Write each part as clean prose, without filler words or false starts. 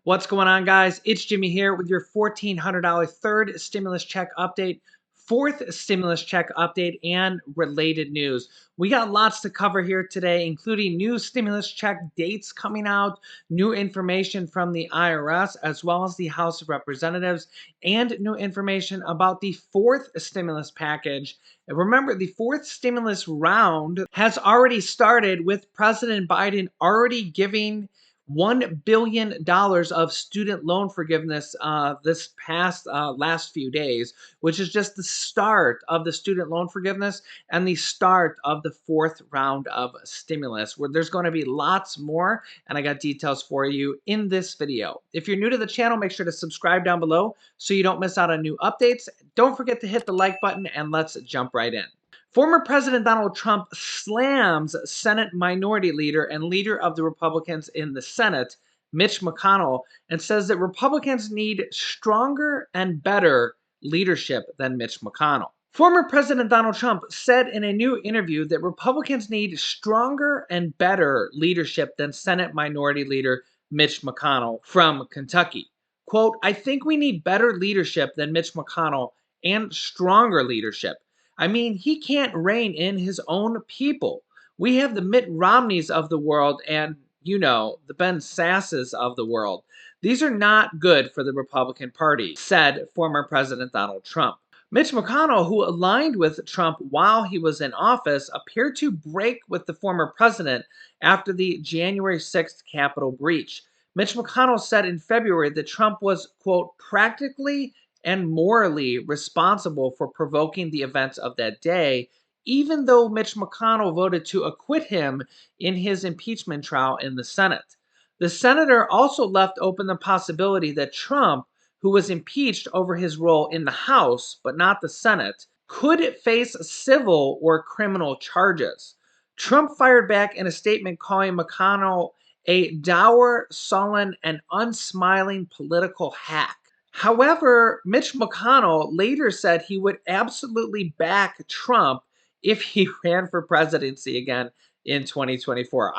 What's going on, guys? It's Jimmy here with your $1,400 third stimulus check update, fourth stimulus check update, and related news. We got lots to cover here today, including new stimulus check dates coming out, new information from the IRS, as well as the House of Representatives, and new information about the fourth stimulus package. And remember, the fourth stimulus round has already started, with President Biden already giving $1 billion of student loan forgiveness this past last few days, which is just the start of the student loan forgiveness and the start of the fourth round of stimulus, where there's going to be lots more, and I got details for you in this video. If you're new to the channel, make sure to subscribe down below so you don't miss out on new updates. Don't forget to hit the like button, and let's jump right in. Former President Donald Trump slams Senate Minority Leader and leader of the Republicans in the Senate, Mitch McConnell, and says that Republicans need stronger and better leadership than Mitch McConnell. Former President Donald Trump said in a new interview that Republicans need stronger and better leadership than Senate Minority Leader Mitch McConnell from Kentucky. Quote, "I think we need better leadership than Mitch McConnell and stronger leadership. I mean, he can't rein in his own people. We have the Mitt Romneys of the world and, the Ben Sasses of the world. These are not good for the Republican Party," said former President Donald Trump. Mitch McConnell, who aligned with Trump while he was in office, appeared to break with the former president after the January 6th Capitol breach. Mitch McConnell said in February that Trump was, quote, "practically and morally responsible for provoking the events of that day," even though Mitch McConnell voted to acquit him in his impeachment trial in the Senate. The senator also left open the possibility that Trump, who was impeached over his role in the House but not the Senate, could face civil or criminal charges. Trump fired back in a statement calling McConnell a dour, sullen, and unsmiling political hack. However, Mitch McConnell later said he would absolutely back Trump if he ran for presidency again in 2024.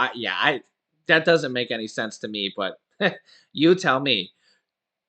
That doesn't make any sense to me, but you tell me.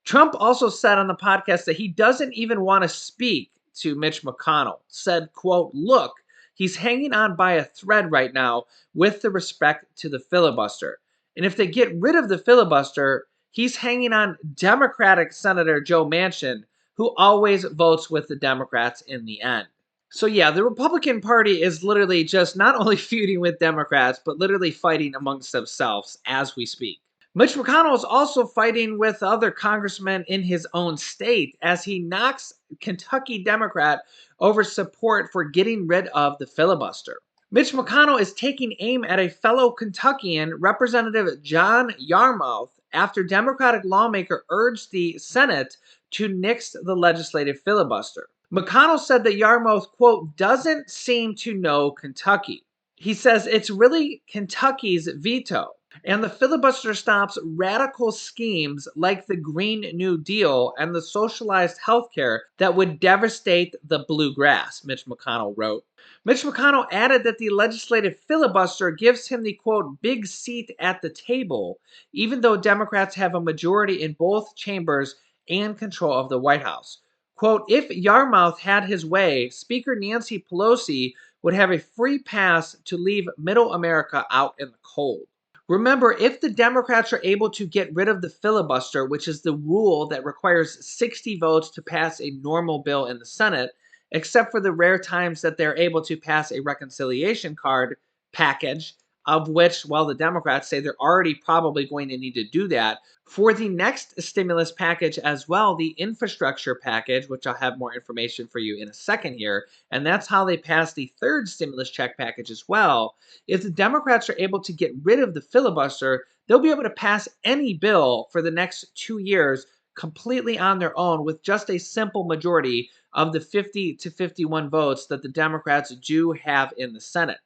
Trump also said on the podcast that he doesn't even want to speak to Mitch McConnell. Said, quote, "Look, he's hanging on by a thread right now with the respect to the filibuster. And if they get rid of the filibuster, he's hanging on Democratic Senator Joe Manchin, who always votes with the Democrats in the end." So yeah, the Republican Party is literally just not only feuding with Democrats, but literally fighting amongst themselves as we speak. Mitch McConnell is also fighting with other congressmen in his own state as he knocks Kentucky Democrat over support for getting rid of the filibuster. Mitch McConnell is taking aim at a fellow Kentuckian, Representative John Yarmouth, after Democratic lawmaker urged the Senate to nix the legislative filibuster. McConnell said that Yarmouth, quote, "doesn't seem to know Kentucky." He says it's really Kentucky's veto, and the filibuster stops radical schemes like the Green New Deal and the socialized health care that would devastate the bluegrass, Mitch McConnell wrote. Mitch McConnell added that the legislative filibuster gives him the, quote, "big seat at the table," even though Democrats have a majority in both chambers and control of the White House. Quote, "If Yarmouth had his way, Speaker Nancy Pelosi would have a free pass to leave middle America out in the cold." Remember, if the Democrats are able to get rid of the filibuster, which is the rule that requires 60 votes to pass a normal bill in the Senate, except for the rare times that they're able to pass a reconciliation card package, of which, well, the Democrats say they're already probably going to need to do that. For the next stimulus package as well, the infrastructure package, which I'll have more information for you in a second here, and that's how they passed the third stimulus check package as well. If the Democrats are able to get rid of the filibuster, they'll be able to pass any bill for the next 2 years completely on their own with just a simple majority of the 50 to 51 votes that the Democrats do have in the Senate.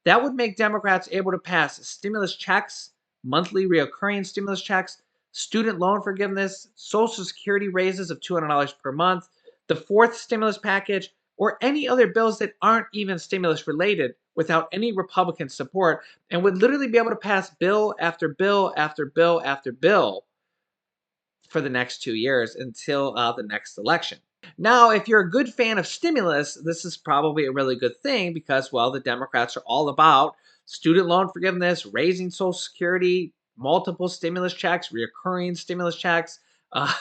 That would make Democrats able to pass stimulus checks, monthly reoccurring stimulus checks, student loan forgiveness, Social Security raises of $200 per month, the fourth stimulus package, or any other bills that aren't even stimulus related without any Republican support, and would literally be able to pass bill after bill after bill after bill for the next 2 years until the next election. Now, if you're a good fan of stimulus, this is probably a really good thing because, well, the Democrats are all about student loan forgiveness, raising Social Security, multiple stimulus checks, reoccurring stimulus checks. Uh,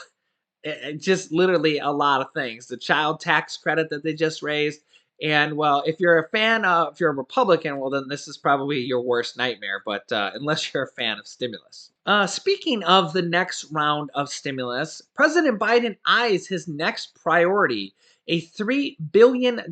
just literally a lot of things. The child tax credit that they just raised. And well, if you're a fan of, if you're a Republican, well, then this is probably your worst nightmare. But unless you're a fan of stimulus. Speaking of the next round of stimulus, President Biden eyes his next priority, a $3 billion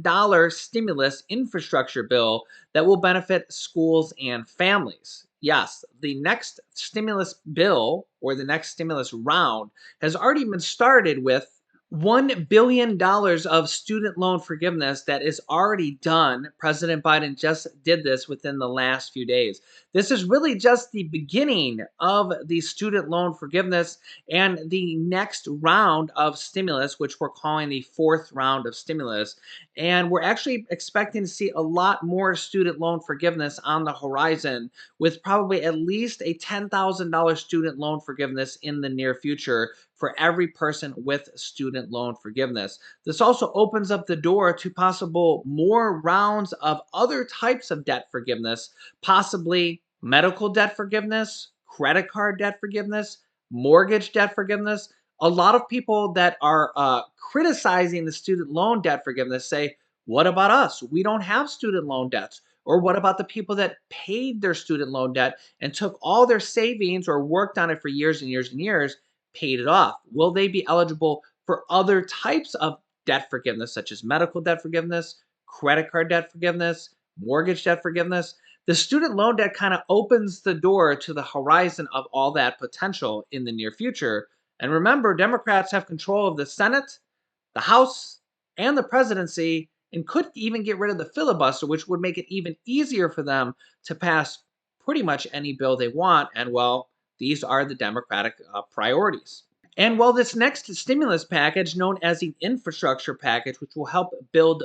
stimulus infrastructure bill that will benefit schools and families. Yes, the next stimulus bill or the next stimulus round has already been started with $1 billion of student loan forgiveness that is already done. President Biden just did this within the last few days. This is really just the beginning of the student loan forgiveness and the next round of stimulus, which we're calling the fourth round of stimulus. And we're actually expecting to see a lot more student loan forgiveness on the horizon, with probably at least a $10,000 student loan forgiveness in the near future for every person with student loan forgiveness. This also opens up the door to possible more rounds of other types of debt forgiveness, possibly medical debt forgiveness, credit card debt forgiveness, mortgage debt forgiveness. A lot of people that are criticizing the student loan debt forgiveness say, what about us? We don't have student loan debts. Or what about the people that paid their student loan debt and took all their savings or worked on it for years and years and years, paid it off? Will they be eligible for other types of debt forgiveness, such as medical debt forgiveness, credit card debt forgiveness, mortgage debt forgiveness? The student loan debt kind of opens the door to the horizon of all that potential in the near future. And remember, Democrats have control of the Senate, the House, and the presidency, and could even get rid of the filibuster, which would make it even easier for them to pass pretty much any bill they want. And well, these are the Democratic priorities. And while this next stimulus package, known as the infrastructure package, which will help build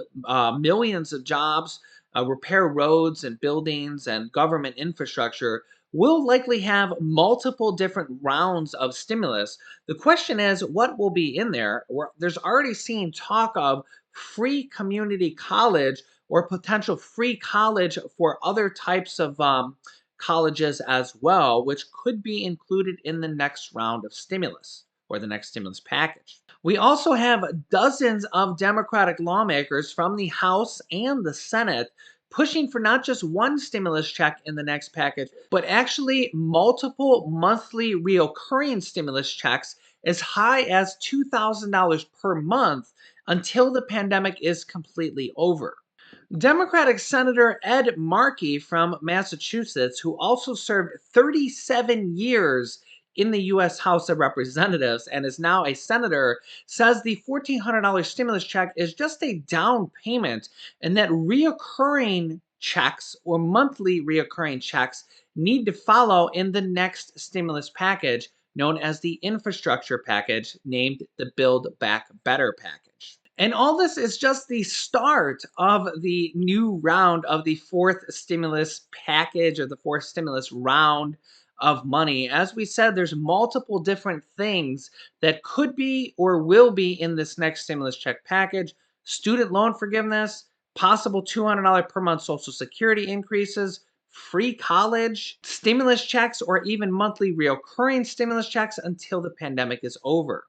millions of jobs, repair roads and buildings and government infrastructure, will likely have multiple different rounds of stimulus. The question is, what will be in there? There's already seen talk of free community college or potential free college for other types of colleges as well, which could be included in the next round of stimulus or the next stimulus package. We also have dozens of Democratic lawmakers from the House and the Senate pushing for not just one stimulus check in the next package, but actually multiple monthly reoccurring stimulus checks as high as $2,000 per month until the pandemic is completely over. Democratic Senator Ed Markey from Massachusetts, who also served 37 years in the U.S. House of Representatives and is now a senator, says the $1,400 stimulus check is just a down payment and that reoccurring checks or monthly reoccurring checks need to follow in the next stimulus package, known as the infrastructure package, named the Build Back Better package. And all this is just the start of the new round of the fourth stimulus package or the fourth stimulus round of money. As we said, there's multiple different things that could be or will be in this next stimulus check package. Student loan forgiveness, possible $200 per month Social Security increases, free college, stimulus checks, or even monthly reoccurring stimulus checks until the pandemic is over.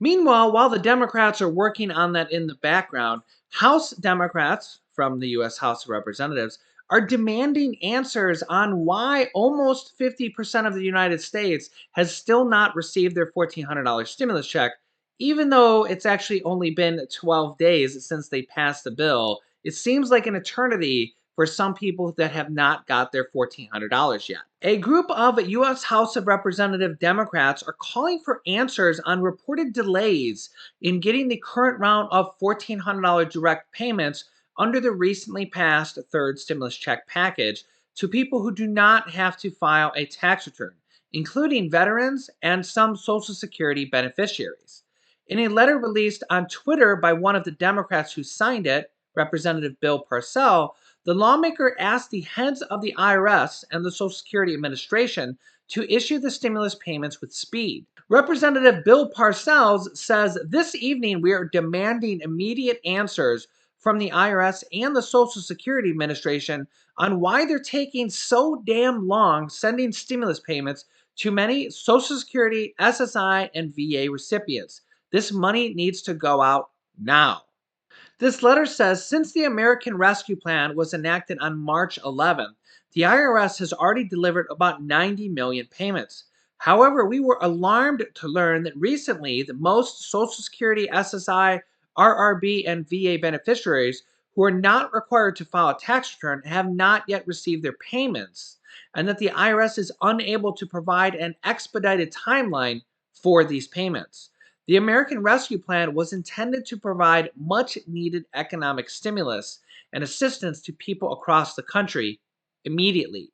Meanwhile, while the Democrats are working on that in the background, House Democrats from the U.S. House of Representatives are demanding answers on why almost 50% of the United States has still not received their $1,400 stimulus check, even though it's actually only been 12 days since they passed the bill. It seems like an eternity for some people that have not got their $1,400 yet. A group of U.S. House of Representative Democrats are calling for answers on reported delays in getting the current round of $1,400 direct payments under the recently passed third stimulus check package to people who do not have to file a tax return, including veterans and some Social Security beneficiaries. In a letter released on Twitter by one of the Democrats who signed it, Representative Bill Parcell, the lawmaker asked the heads of the IRS and the Social Security Administration to issue the stimulus payments with speed. Representative Bill Parcells says this evening we are demanding immediate answers from the IRS and the Social Security Administration on why they're taking so damn long sending stimulus payments to many Social Security, SSI, and VA recipients. This money needs to go out now. This letter says since the American Rescue Plan was enacted on March 11th, the IRS has already delivered about 90 million payments. However, we were alarmed to learn that recently the most Social Security, SSI, RRB, and VA beneficiaries who are not required to file a tax return have not yet received their payments, and that the IRS is unable to provide an expedited timeline for these payments. The American Rescue Plan was intended to provide much needed economic stimulus and assistance to people across the country immediately.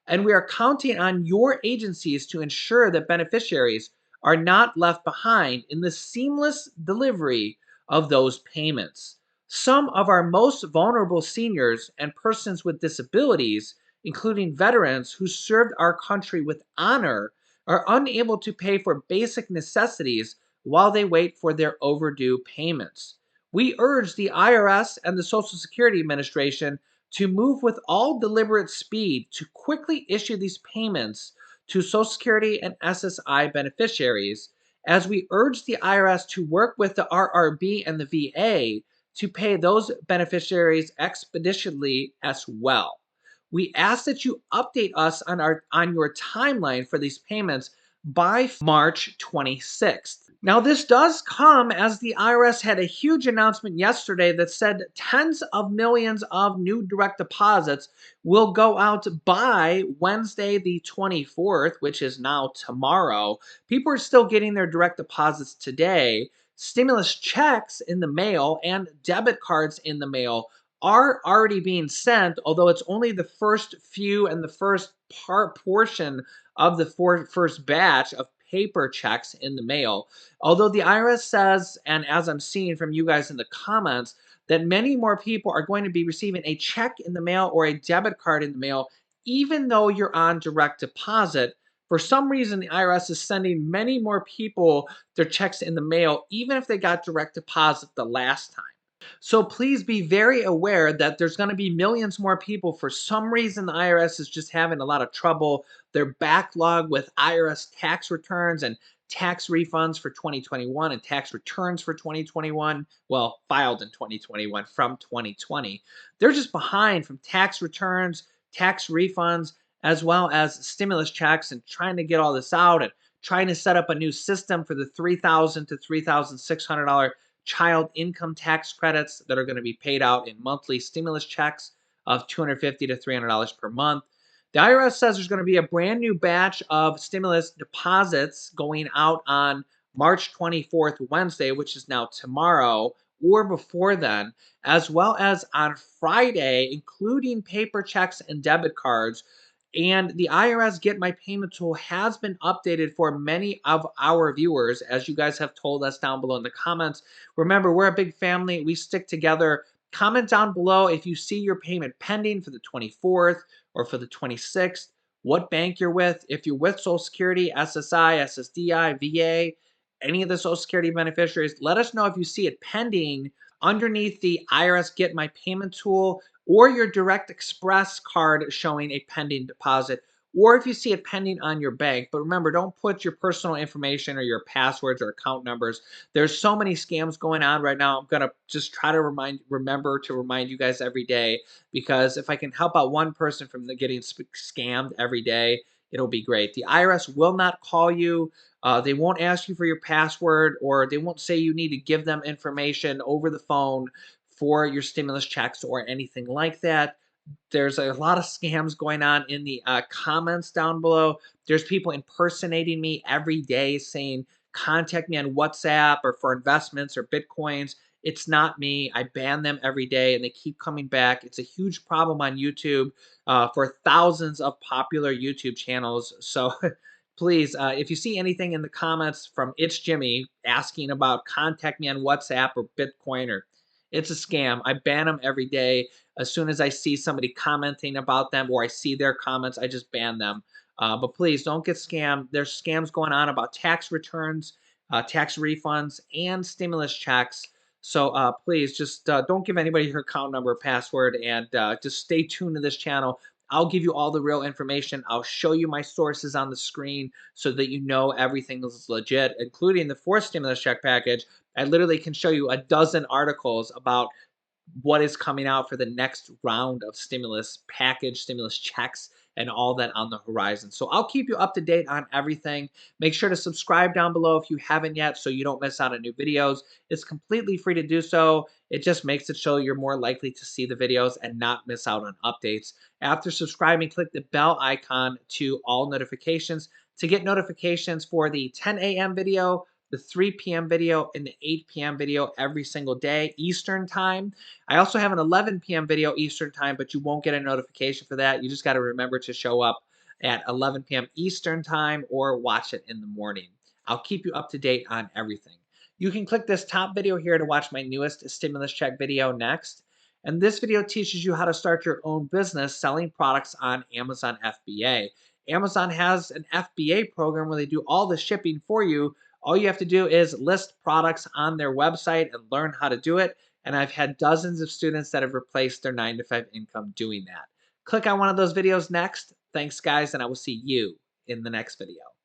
And we are counting on your agencies to ensure that beneficiaries are not left behind in the seamless delivery of those payments. Some of our most vulnerable seniors and persons with disabilities, including veterans who served our country with honor, are unable to pay for basic necessities while they wait for their overdue payments. We urge the IRS and the Social Security Administration to move with all deliberate speed to quickly issue these payments to Social Security and SSI beneficiaries, as we urge the IRS to work with the RRB and the VA to pay those beneficiaries expeditiously as well. We ask that you update us on your timeline for these payments by March 26th. Now, this does come as the IRS had a huge announcement yesterday that said tens of millions of new direct deposits will go out by Wednesday, the 24th, which is now tomorrow. People are still getting their direct deposits today. Stimulus checks in the mail and debit cards in the mail are already being sent, although it's only the first few and the first portion of the first batch of paper checks in the mail. Although the IRS says, and as I'm seeing from you guys in the comments, that many more people are going to be receiving a check in the mail or a debit card in the mail, even though you're on direct deposit. For some reason, the IRS is sending many more people their checks in the mail, even if they got direct deposit the last time. So please be very aware that there's going to be millions more people. For some reason, the IRS is just having a lot of trouble. They're backlogged with IRS tax returns and tax refunds for 2021 and tax returns for 2021. Well, filed in 2021 from 2020. They're just behind from tax returns, tax refunds, as well as stimulus checks and trying to get all this out and trying to set up a new system for the $3,000 to $3,600 child income tax credits that are going to be paid out in monthly stimulus checks of $250 to $300 per month. The IRS says there's going to be a brand new batch of stimulus deposits going out on March 24th, Wednesday, which is now tomorrow, or before then, as well as on Friday, including paper checks and debit cards. And the IRS Get My Payment tool has been updated for many of our viewers, as you guys have told us down below in the comments. Remember, we're a big family. We stick together. Comment down below if you see your payment pending for the 24th or for the 26th, what bank you're with. If you're with Social Security, SSI, SSDI, VA, any of the Social Security beneficiaries, let us know if you see it pending underneath the IRS Get My Payment tool or your Direct Express card showing a pending deposit, or if you see it pending on your bank. But remember, don't put your personal information or your passwords or account numbers. There's so many scams going on right now. I'm gonna just try to remember to remind you guys every day, because if I can help out one person from getting scammed every day, it'll be great. The IRS will not call you. They won't ask you for your password, or they won't say you need to give them information over the phone for your stimulus checks or anything like that. There's a lot of scams going on in the comments down below. There's people impersonating me every day saying, contact me on WhatsApp or for investments or Bitcoins. It's not me. I ban them every day and they keep coming back. It's a huge problem on YouTube for thousands of popular YouTube channels. So please, if you see anything in the comments from It's Jimmy asking about contact me on WhatsApp or Bitcoin, or it's a scam. I ban them every day. As soon as I see somebody commenting about them or I see their comments, I just ban them. But please don't get scammed. There's scams going on about tax returns, tax refunds, and stimulus checks. So please just don't give anybody your account number, password, and just stay tuned to this channel. I'll give you all the real information. I'll show you my sources on the screen so that you know everything is legit, including the fourth stimulus check package. I literally can show you a dozen articles about what is coming out for the next round of stimulus package, stimulus checks, and all that on the horizon. So I'll keep you up to date on everything. Make sure to subscribe down below if you haven't yet so you don't miss out on new videos. It's completely free to do so. It just makes it so you're more likely to see the videos and not miss out on updates. After subscribing, click the bell icon to all notifications to get notifications for the 10 a.m. video, the 3 p.m. video, and the 8 p.m. video every single day, Eastern time. I also have an 11 p.m. video Eastern time, but you won't get a notification for that. You just got to remember to show up at 11 p.m. Eastern time or watch it in the morning. I'll keep you up to date on everything. You can click this top video here to watch my newest stimulus check video next. And this video teaches you how to start your own business selling products on Amazon FBA. Amazon has an FBA program where they do all the shipping for you. All you have to do is list products on their website and learn how to do it. And I've had dozens of students that have replaced their 9 to 5 income doing that. Click on one of those videos next. Thanks, guys, and I will see you in the next video.